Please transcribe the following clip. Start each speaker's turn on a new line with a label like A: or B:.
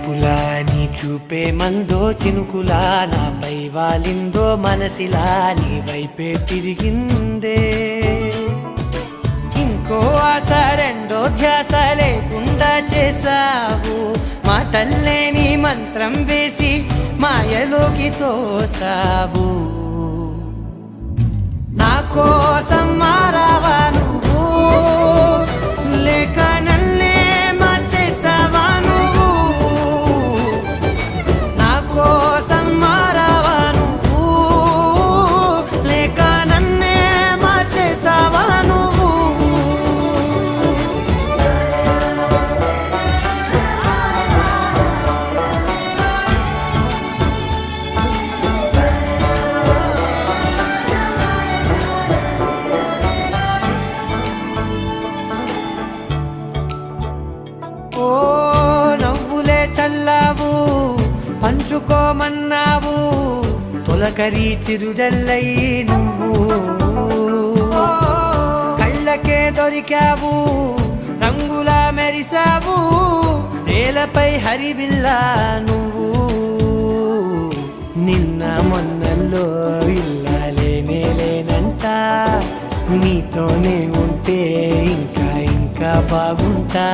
A: చూపులా నీ చూపే మందో చినుకులా నాపై వాలిందో మనసిలా నీ వైపే తిరిగిందే ఇంకో ఆశ రెండో ధ్యాస లేకుండా చేసావు మాటల్లే నీ మంత్రం వేసి మాయలోకి తోసావు నా కోసం మారావా నువ్వు లేక నన్నే మార్చేసావా నువ్వు నా కోసం మారావా నువ్వు లేక నన్నే మార్చేసావా నువ్వు ఓ నవ్వులే చల్లావు పంచుకోమన్నావు తొలకరి చిరుజల్లై నువ్వు కళ్ళకే దొరికావు రంగులా మెరిసావు నేలపై హరివిల్లా నువ్వు నిన్న మొన్నల్లో ఇల్లాలేనే లేనంట నీతోనే ఉంటే ఇంకా ఇంకా బాగుంటా